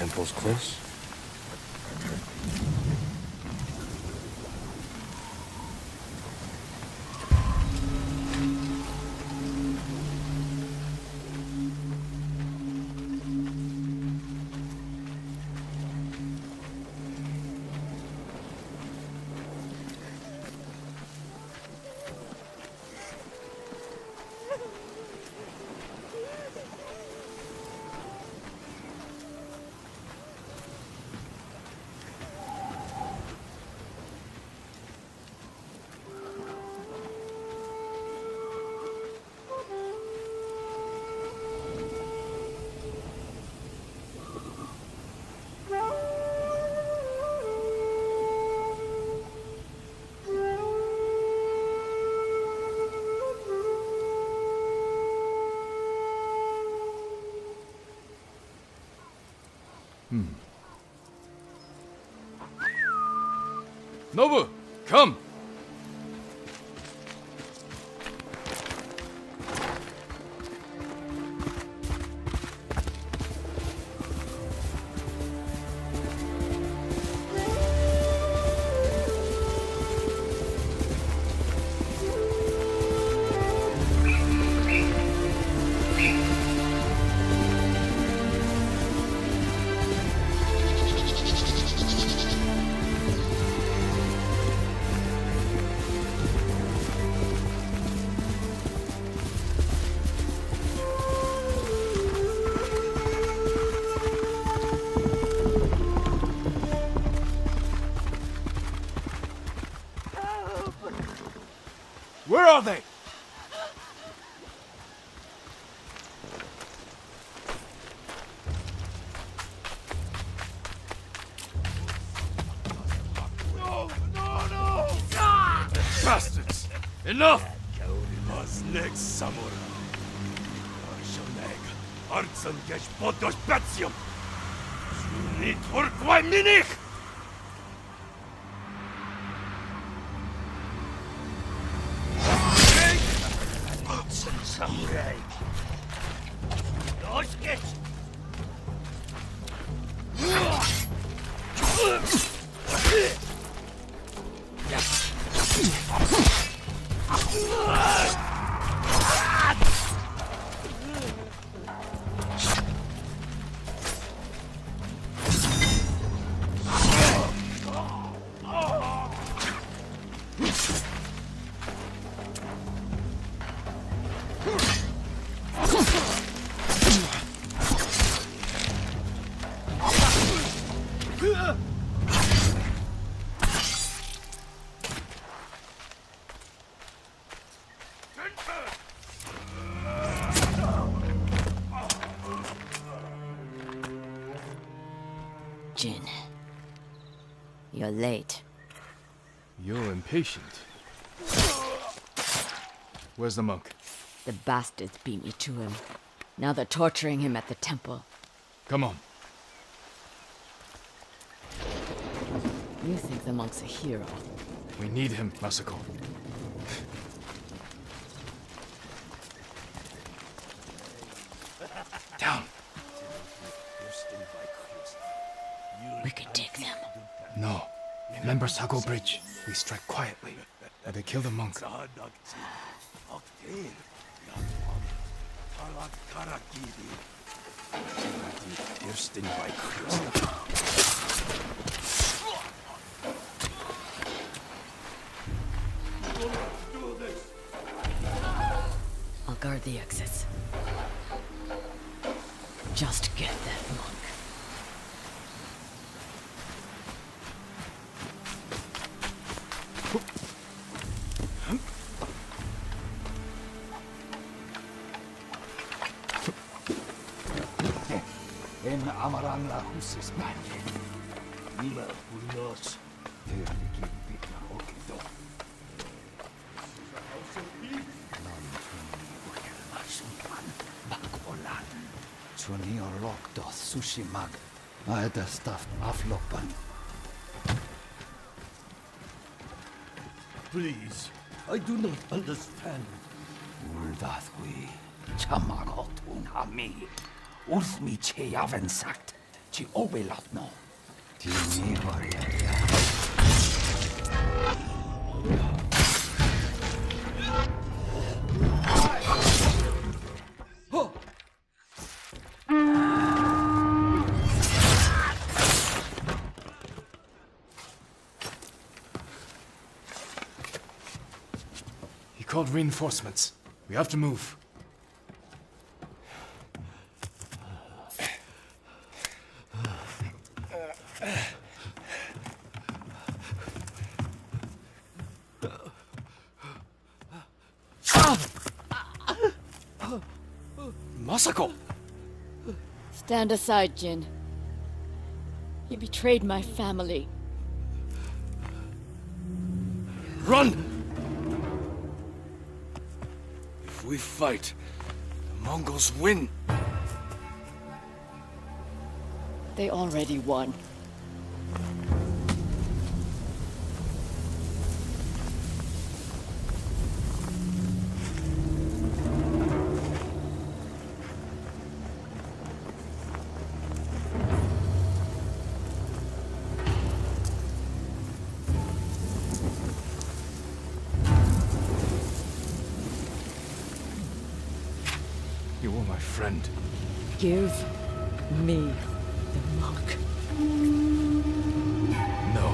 temple's close. Nobu, come! Where are they? No! Ah! Bastards! Enough! Next samurai. Arshoneg, Artsan gesh podos betsium. Sunit urquai minich! Artsan samurai. Dos gesh. Jin, you're late. You're impatient. Where's the monk? The bastards beat me to him. Now they're torturing him at the temple. Come on. You think the monk's a hero? We need him, Masako. Down. We could take them. No. Remember Sago Bridge? We strike quietly. Or they kill the monk. I'll guard the exits. Just get that monk. En amaran la husis manje. Nila ulos. Terlikin pitna okido. Nan tuni ukelma sunpan bakolan. Tuni orokdo Tsushima. Aeda staff aflopan. Please, I do not understand. Uldathwi. Chamagotun hami. Ulsmi cheyaven sagt. Ci obelatno. Ti mi variaria. He called reinforcements. We have to move. Masako! Stand aside, Jin. You betrayed my family. Run! If we fight, the Mongols win. They already won. You were my friend. Give me the mark. No.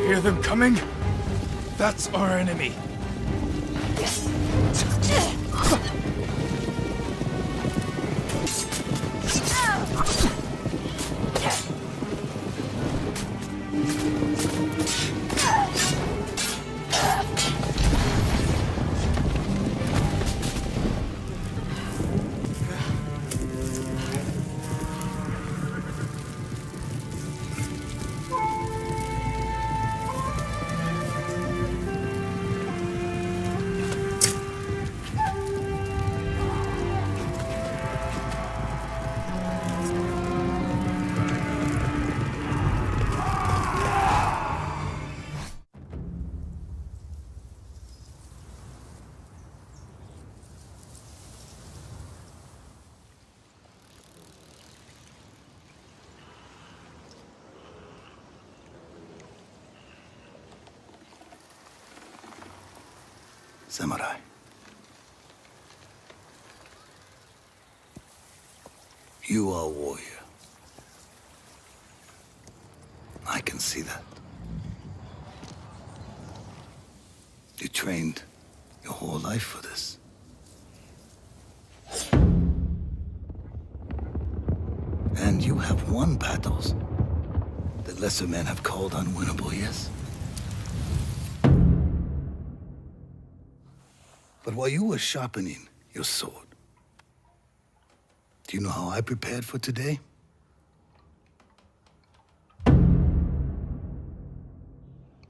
You hear them coming? That's our enemy. Samurai. You are a warrior. I can see that. You trained your whole life for this. And you have won battles that lesser men have called unwinnable, yes? But while you were sharpening your sword, do you know how I prepared for today?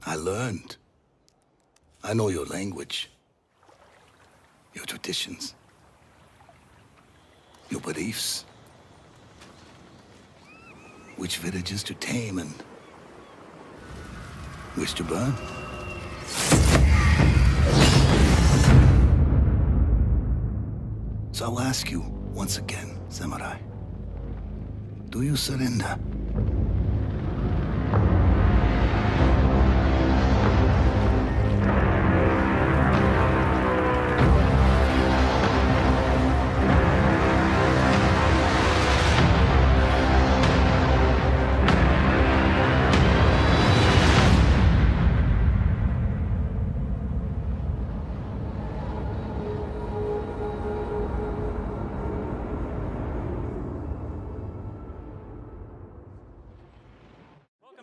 I learned. I know your language, your traditions, your beliefs, which villages to tame and which to burn. So I'll ask you once again, Samurai. Do you surrender?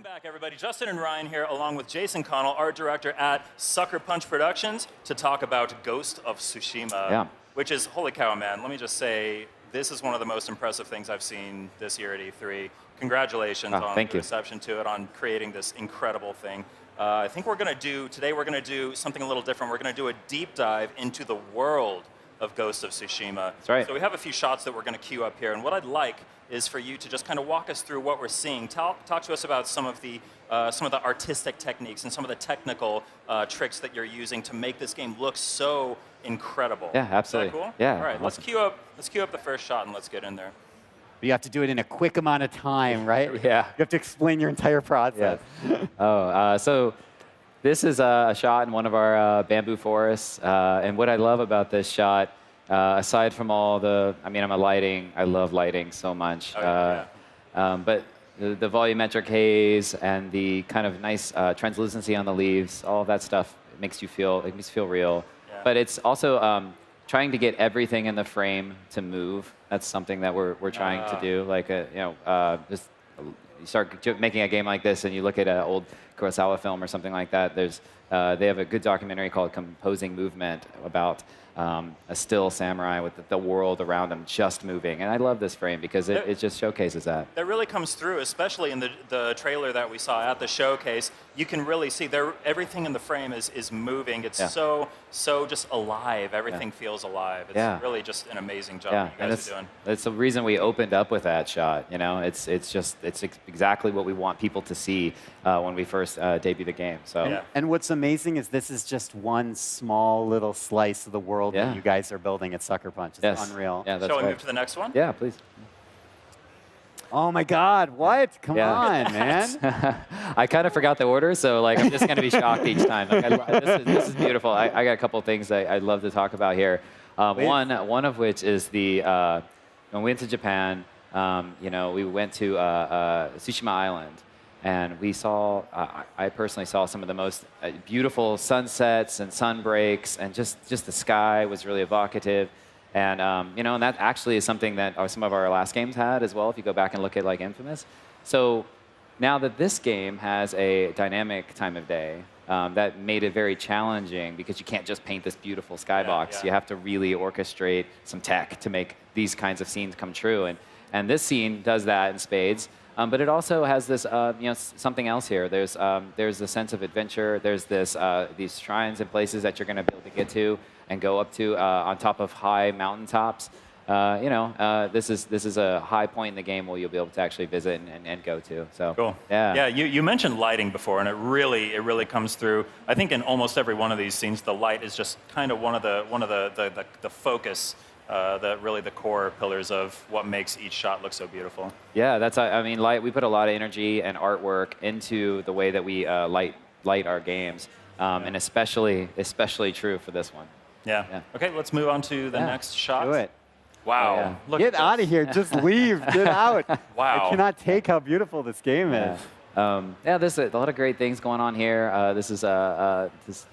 Back, everybody. Justin and Ryan here, along with Jason Connell, art director at Sucker Punch Productions, to talk about Ghost of Tsushima. Yeah. Which is, holy cow, man, let me just say, this is one of the most impressive things I've seen this year at E3. Congratulations on the reception to it, on creating this incredible thing. I think today we're going to do something a little different. We're going to do a deep dive into the world of Ghost of Tsushima. That's right. So we have a few shots that we're going to queue up here, and what I'd like is for you to just kind of walk us through what we're seeing. Talk to us about some of the artistic techniques and some of the technical tricks that you're using to make this game look so incredible. Yeah, absolutely. Is that cool? Yeah. All right, awesome. let's queue up the first shot and let's get in there. You have to do it in a quick amount of time, right? Yeah. You have to explain your entire process. Yeah. So this is a shot in one of our bamboo forests. And what I love about this shot, aside from all the, I love lighting so much. Oh, yeah. But the volumetric haze and the kind of nice translucency on the leaves, all of that stuff, it makes you feel real. Yeah. But it's also trying to get everything in the frame to move. That's something that we're trying to do. Like just you start making a game like this, and you look at an old Kurosawa film or something like that. They have a good documentary called Composing Movement about a still samurai with the world around him just moving. And I love this frame because it just showcases that. That really comes through, especially in the trailer that we saw at the showcase. You can really see everything in the frame is moving. It's so just alive. Everything feels alive. It's really just an amazing job that you guys are doing. That's the reason we opened up with that shot. You know, it's exactly what we want people to see when we first debut the game. So. And what's amazing is this is just one small little slice of the world that you guys are building at Sucker Punch. It's unreal. Yeah, that's Shall we move to the next one? Yeah, please. Oh my God! What? Come on, man! I kind of forgot the order, so like I'm just going to be shocked each time. Like, this is beautiful. I got a couple of things I'd love to talk about here. One of which is when we went to Japan. We went to Tsushima Island, and we saw. I personally saw some of the most beautiful sunsets and sun breaks, and just the sky was really evocative. And and that actually is something that some of our last games had as well. If you go back and look at like Infamous, so now that this game has a dynamic time of day, that made it very challenging because you can't just paint this beautiful skybox. You have to really orchestrate some tech to make these kinds of scenes come true. And this scene does that in spades. But it also has this, something else here. There's a sense of adventure. There's these shrines and places that you're going to be able to get to and go up to on top of high mountaintops. This is a high point in the game where you'll be able to actually visit and go to. So cool. Yeah. Yeah. You mentioned lighting before, and it really comes through. I think in almost every one of these scenes, the light is just kind of one of the focus. Really the core pillars of what makes each shot look so beautiful. Yeah, light. We put a lot of energy and artwork into the way that we light our games, and especially true for this one. Yeah. Okay, let's move on to the next shot. Do it. Wow. Yeah. Look Get out of here. Just leave. Get out. Wow. I cannot take how beautiful this game is. There's a lot of great things going on here. This is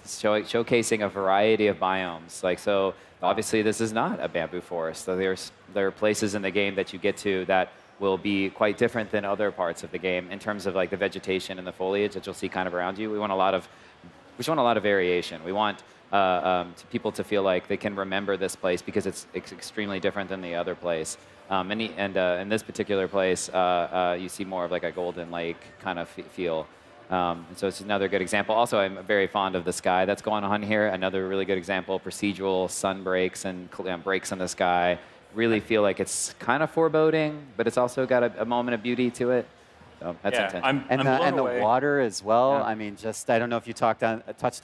showcasing a variety of biomes. Obviously, this is not a bamboo forest. So there are places in the game that you get to that will be quite different than other parts of the game in terms of like the vegetation and the foliage that you'll see kind of around you. We want a lot of variation. We want people to feel like they can remember this place because it's extremely different than the other place. In this particular place, you see more of like a golden lake kind of feel. So it's another good example. Also, I'm very fond of the sky that's going on here. Another really good example, procedural sun breaks and breaks in the sky. Really feel like it's kind of foreboding, but it's also got a moment of beauty to it. So that's intentional. And the water as well. Yeah. I mean, I don't know if you touched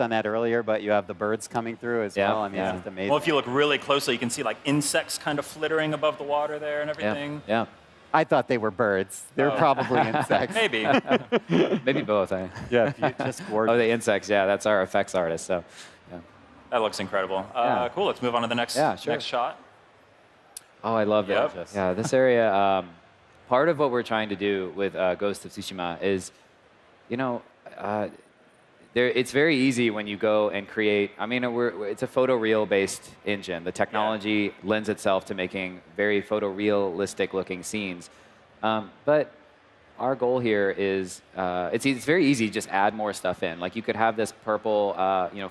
on that earlier, but you have the birds coming through as well. I mean, it's just amazing. Well, if you look really closely, you can see like insects kind of flittering above the water there and everything. Yeah. I thought they were birds. They're probably insects. Maybe. Maybe both. Yeah, just gorgeous. Oh, the insects. Yeah, that's our effects artist. So, yeah. That looks incredible. Cool. Let's move on to the next shot. Oh, I love that. Yeah, this area. Part of what we're trying to do with Ghost of Tsushima is, it's very easy when you go and create. I mean, it's a photoreal-based engine. The technology lends itself to making very photorealistic-looking scenes. But our goal here is it's very easy to just add more stuff in. Like you could have this purple,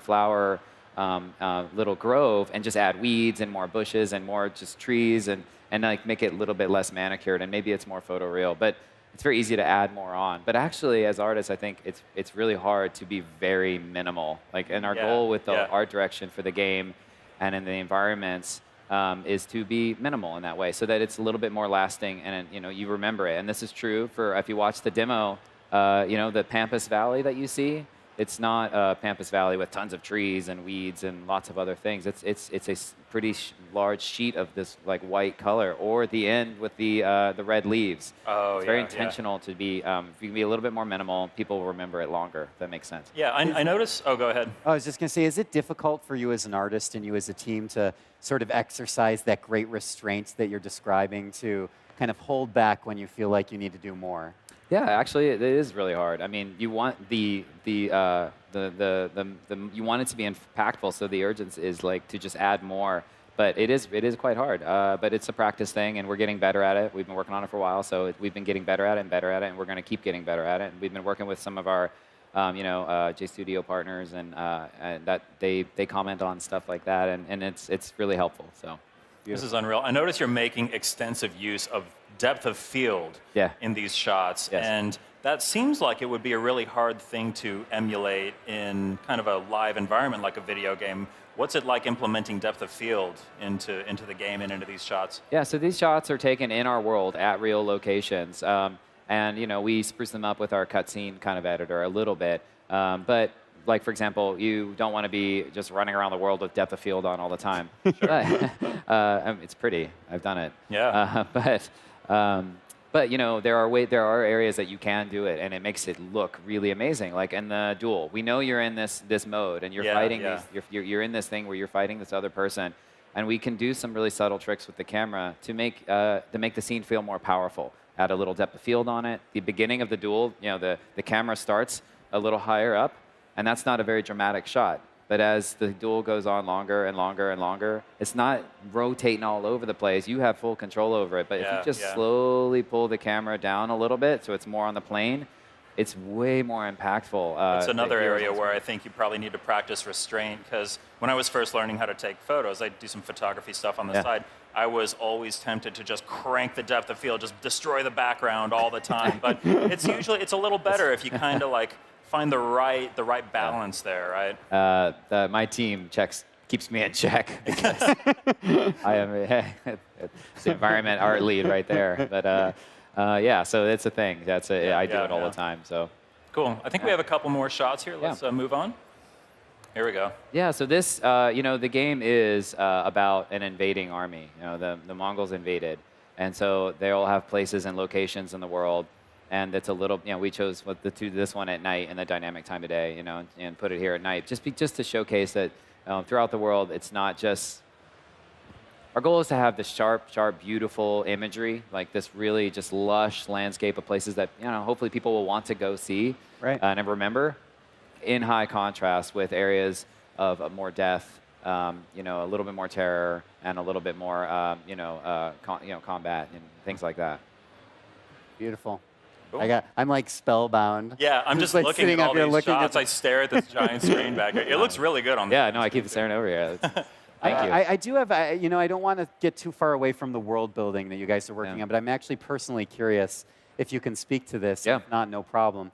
flower little grove and just add weeds and more bushes and more just trees and and like make it a little bit less manicured, and maybe it's more photoreal. But it's very easy to add more on. But actually, as artists, I think it's really hard to be very minimal. Like, and our goal with the art direction for the game and in the environments is to be minimal in that way, so that it's a little bit more lasting, and you remember it. And this is true for if you watch the demo, the Pampas Valley that you see. It's not Pampas Valley with tons of trees and weeds and lots of other things. It's a pretty large sheet of this like white color, or the end with the red leaves. Oh, it's very intentional to be. If you can be a little bit more minimal, people will remember it longer. If that makes sense. Yeah, I notice. Oh, go ahead. I was just going to say, is it difficult for you as an artist and you as a team to sort of exercise that great restraint that you're describing, to kind of hold back when you feel like you need to do more? Yeah, actually, it is really hard. I mean, you want you want it to be impactful, so the urgency is like to just add more. But it is quite hard. But it's a practice thing, and we're getting better at it. We've been working on it for a while, so we've been getting better at it and better at it, and we're going to keep getting better at it. And we've been working with some of our J Studio partners, and that they comment on stuff like that, and it's really helpful. So this is unreal. I notice you're making extensive use of depth of field in these shots, and that seems like it would be a really hard thing to emulate in kind of a live environment like a video game. What's it like implementing depth of field into the game and into these shots? Yeah, so these shots are taken in our world at real locations, and we spruce them up with our cutscene kind of editor a little bit, but like, for example, you don't want to be just running around the world with depth of field on all the time. But, it's pretty. I've done it. Yeah. But there are areas that you can do it, and it makes it look really amazing. Like in the duel, we know you're in this mode, and you're fighting you're in this thing where you're fighting this other person, and we can do some really subtle tricks with the camera to make the scene feel more powerful. Add a little depth of field on it. The beginning of the duel, the camera starts a little higher up, and that's not a very dramatic shot. But as the duel goes on longer and longer and longer, it's not rotating all over the place. You have full control over it. But if you just slowly pull the camera down a little bit so it's more on the plane, it's way more impactful. It's another area where I think you probably need to practice restraint, because when I was first learning how to take photos, I do some photography stuff on the side. I was always tempted to just crank the depth of field, just destroy the background all the time. But it's a little better if you kind of like find the right balance there, right? My team keeps me in check, because I am the environment art lead right there. But so it's a thing. I do it all the time. So cool. I think we have a couple more shots here. Let's move on. Here we go. Yeah. So this, the game is about an invading army. The Mongols invaded, and so they all have places and locations in the world. And it's a little, we chose this one at night in the dynamic time of day, and put it here at night, just to showcase that throughout the world, it's not just. Our goal is to have this sharp, beautiful imagery, like this really just lush landscape of places that hopefully people will want to go see, and remember, in high contrast with areas of more death, a little bit more terror, and a little bit more, combat and things like that. Beautiful. Cool. I'm like spellbound. Yeah, I'm just looking at all these shots. I stare at this giant screen back here. It looks really good on the Yeah, no, I keep staring over here. Thank you. I do have, I don't want to get too far away from the world building that you guys are working on, but I'm actually personally curious if you can speak to this. If not, no problem.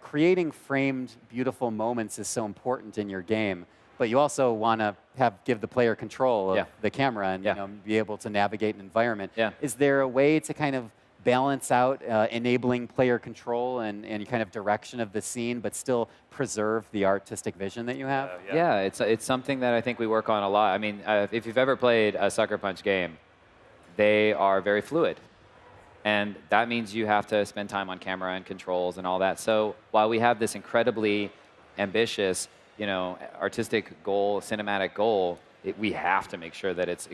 Creating framed, beautiful moments is so important in your game, but you also want to give the player control of the camera and be able to navigate an environment. Is there a way to kind of balance out enabling player control and kind of direction of the scene, but still preserve the artistic vision that you have? Yeah, it's something that I think we work on a lot. I mean, if you've ever played a Sucker Punch game, they are very fluid. And that means you have to spend time on camera and controls and all that. So while we have this incredibly ambitious, artistic goal, cinematic goal, we have to make sure that it's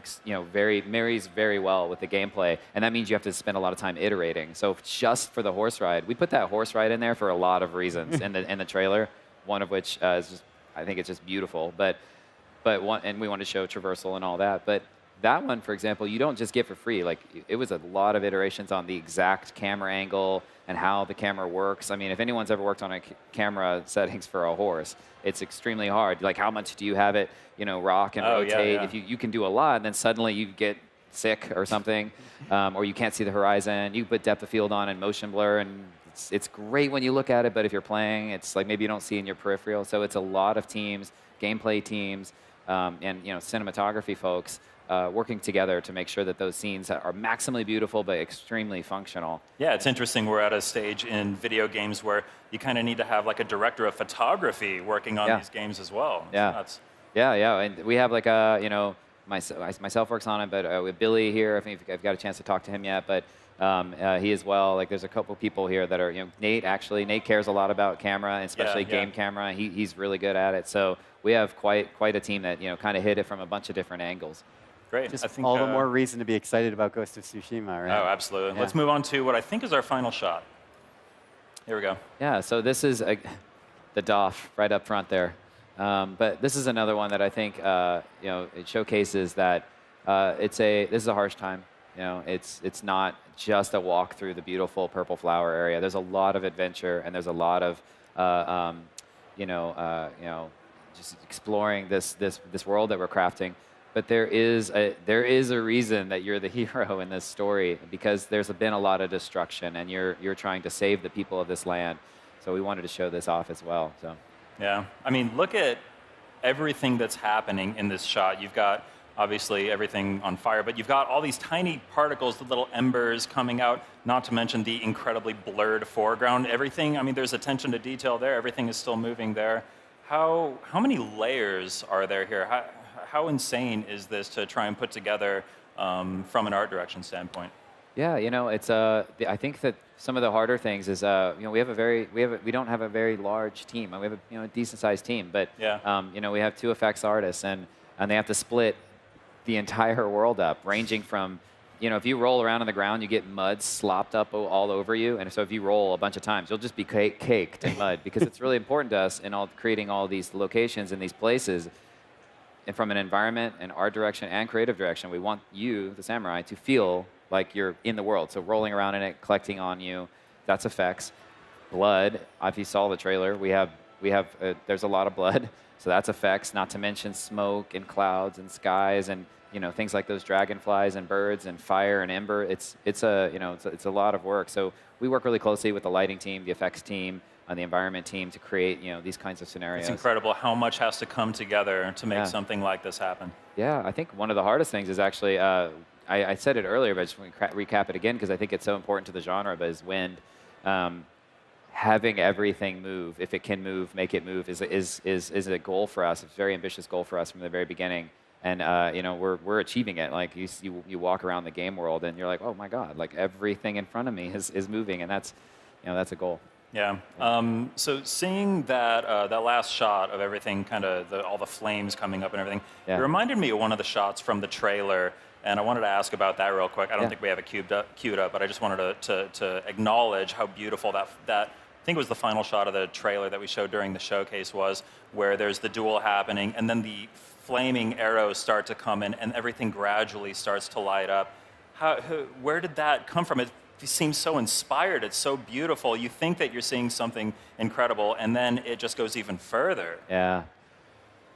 marries very well with the gameplay, and that means you have to spend a lot of time iterating. So just for the horse ride, we put that horse ride in there for a lot of reasons in the trailer. One of which is just, I think it's just beautiful. But we want to show traversal and all that. But that one, for example, you don't just get for free. Like, it was a lot of iterations on the exact camera angle and how the camera works. I mean, if anyone's ever worked on a camera settings for a horse, it's extremely hard. Like, how much do you have it, rock and rotate? If you can do a lot, and then suddenly you get sick or something, or you can't see the horizon. You put depth of field on and motion blur, and it's great when you look at it, but if you're playing, it's like maybe you don't see in your peripheral. So it's a lot of teams, gameplay teams, and cinematography folks working together to make sure that those scenes are maximally beautiful but extremely functional. Yeah, it's interesting. We're at a stage in video games where you kind of need to have like a director of photography working on these games as well. Yeah, and we have like a myself works on it, but with Billy here, I think I've got a chance to talk to him yet, but he as well. Like there's a couple people here that are Nate cares a lot about camera, and especially game camera. He's really good at it. So we have quite a team that kind of hit it from a bunch of different angles. Great. Just I think, all the more reason to be excited about Ghost of Tsushima, right? Oh, absolutely. Yeah. Let's move on to what I think is our final shot. Here we go. Yeah, so this is the DOF right up front there. But this is another one that I think it showcases that this is a harsh time. It's not just a walk through the beautiful purple flower area. There's a lot of adventure, and there's a lot of just exploring this world that we're crafting. But there is a reason that you're the hero in this story, because there's been a lot of destruction, and you're trying to save the people of this land. So we wanted to show this off as well. So. Yeah, I mean, look at everything that's happening in this shot. You've got obviously everything on fire, but you've got all these tiny particles, the little embers coming out, not to mention the incredibly blurred foreground. Everything, I mean, there's attention to detail there. Everything is still moving there. How many layers are there here? How insane is this to try and put together from an art direction standpoint? Yeah, it's I think that some of the harder things is we don't have a very large team. We have a decent sized team, but we have 2 effects artists, and they have to split the entire world up, ranging from if you roll around on the ground, you get mud slopped up all over you, and so if you roll a bunch of times, you'll just be caked in mud, because it's really important to us in creating all these locations and these places. And from an environment and art direction and creative direction, we want you, the samurai, to feel like you're in the world. So rolling around in it, collecting on you, that's effects. Blood, if you saw the trailer, there's a lot of blood, so that's effects. Not to mention smoke and clouds and skies and things like those dragonflies and birds and fire and ember. It's a lot of work. So we work really closely with the lighting team, the effects team, on the environment team to create these kinds of scenarios. It's incredible how much has to come together to make something like this happen. Yeah, I think one of the hardest things is actually, I said it earlier, but I just want to recap it again because I think it's so important to the genre, but is wind. Having everything move, if it can move, make it move, is a goal for us. It's a very ambitious goal for us from the very beginning. And we're achieving it. Like you walk around the game world and you're like, oh my God, like everything in front of me is moving, and that's a goal. Yeah. So seeing that that last shot of everything, kind of all the flames coming up and everything, it reminded me of one of the shots from the trailer, and I wanted to ask about that real quick. I don't think we have it queued up, but I just wanted to acknowledge how beautiful that I think it was the final shot of the trailer that we showed during the showcase was, where there's the duel happening, and then the flaming arrows start to come in, and everything gradually starts to light up. Where did that come from? It seems so inspired. It's so beautiful. You think that you're seeing something incredible, and then it just goes even further. Yeah.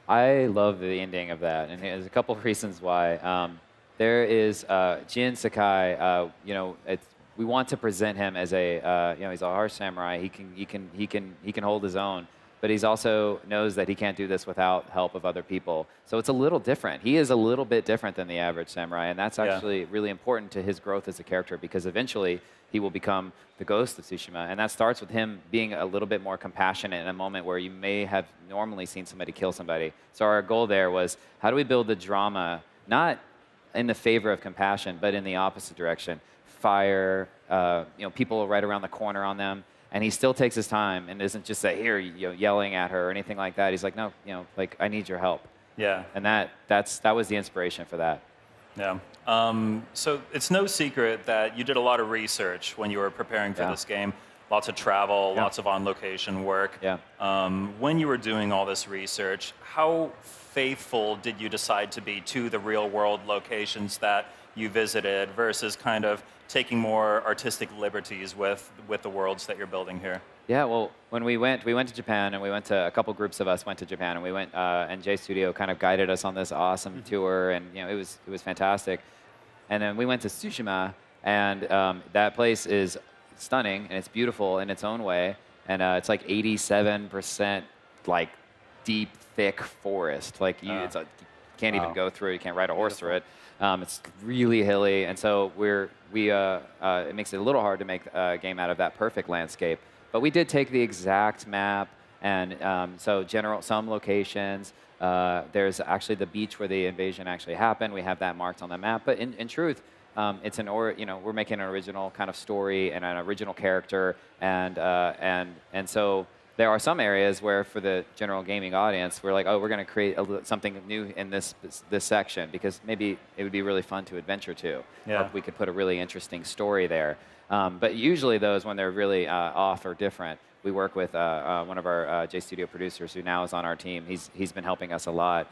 I love the ending of that, and there's a couple of reasons why. There is Jin Sakai. We want to present him as he's a harsh samurai. He can hold his own, but he's also knows that he can't do this without help of other people. So it's a little different. He is a little bit different than the average samurai, and that's actually really important to his growth as a character, because eventually he will become the Ghost of Tsushima, and that starts with him being a little bit more compassionate in a moment where you may have normally seen somebody kill somebody. So our goal there was, how do we build the drama, not in the favor of compassion, but in the opposite direction? Fire, people right around the corner on them. And he still takes his time and isn't just yelling at her or anything like that. He's like, no, I need your help. Yeah. And that was the inspiration for that. Yeah. So it's no secret that you did a lot of research when you were preparing for this game. Lots of travel, lots of on-location work. Yeah. When you were doing all this research, how faithful did you decide to be to the real-world locations that you visited versus kind of taking more artistic liberties with the worlds that you're building here? Yeah, well, when we went to Japan, and a couple groups of us went to Japan, and we went, and J Studio kind of guided us on this awesome tour, and it was fantastic. And then we went to Tsushima, and that place is stunning, and it's beautiful in its own way. And it's like 87% like deep, thick forest. Like you can't even go through it. You can't ride a horse through it. It's really hilly, and so it makes it a little hard to make a game out of that perfect landscape. But we did take the exact map, and so some locations. There's actually the beach where the invasion actually happened. We have that marked on the map. But in truth, it's we're making an original kind of story and an original character, and so there are some areas where, for the general gaming audience, we're like, oh, we're going to create something new in this section because maybe it would be really fun to adventure to. Yeah. Or we could put a really interesting story there. But usually those, when they're really off or different, we work with one of our J Studio producers who now is on our team. He's been helping us a lot,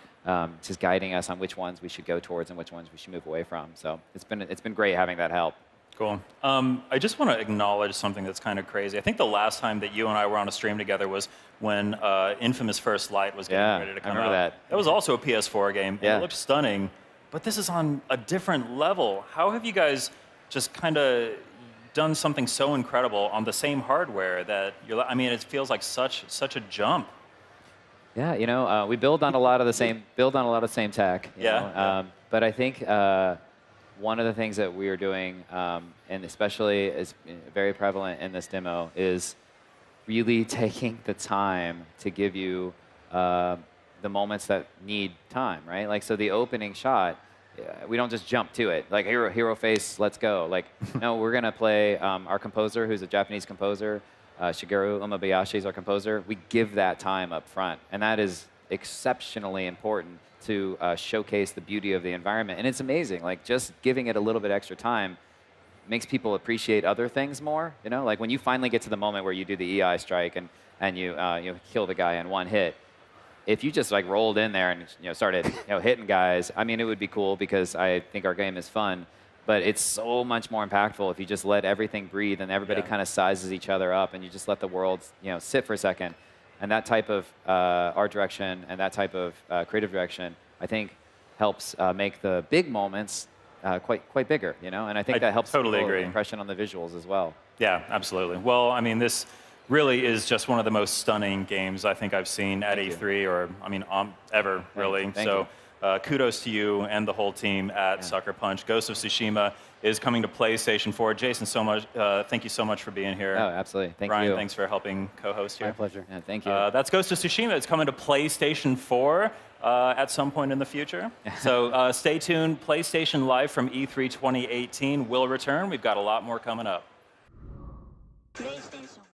just guiding us on which ones we should go towards and which ones we should move away from. So it's been great having that help. Cool. I just want to acknowledge something that's kind of crazy. I think the last time that you and I were on a stream together was when Infamous First Light was getting ready to come out. I remember that. That was also a PS4 game. Yeah. It looked stunning, but this is on a different level. How have you guys just kind of done something so incredible on the same hardware that it feels like such a jump. Yeah, we build on a lot of the same tech. You know? But I think one of the things that we are doing, and especially is very prevalent in this demo, is really taking the time to give you the moments that need time, right? Like, so the opening shot, we don't just jump to it. Like, hero face, let's go. Like, no, we're going to play our composer, who's a Japanese composer, Shigeru Umebayashi is our composer. We give that time up front, and that is exceptionally important to showcase the beauty of the environment. And it's amazing. Like, just giving it a little bit extra time makes people appreciate other things more. Like when you finally get to the moment where you do the EI strike and you kill the guy in one hit. If you just like rolled in there and started hitting guys, it would be cool because I think our game is fun. But it's so much more impactful if you just let everything breathe and everybody kind of sizes each other up and you just let the world sit for a second. And that type of art direction and that type of creative direction, I think, helps make the big moments quite bigger. And I think that helps totally the agree. impression on the visuals as well. Yeah, absolutely. Well, this really is just one of the most stunning games I think I've seen at E3 or ever, really. Thank you. Kudos to you and the whole team at Sucker Punch. Ghost of Tsushima is coming to PlayStation 4. Jason, thank you so much for being here. Oh, absolutely. Thank Brian, you. thanks for helping co-host here. My pleasure. Yeah, thank you. That's Ghost of Tsushima. It's coming to PlayStation 4 at some point in the future. So stay tuned. PlayStation Live from E3 2018 will return. We've got a lot more coming up.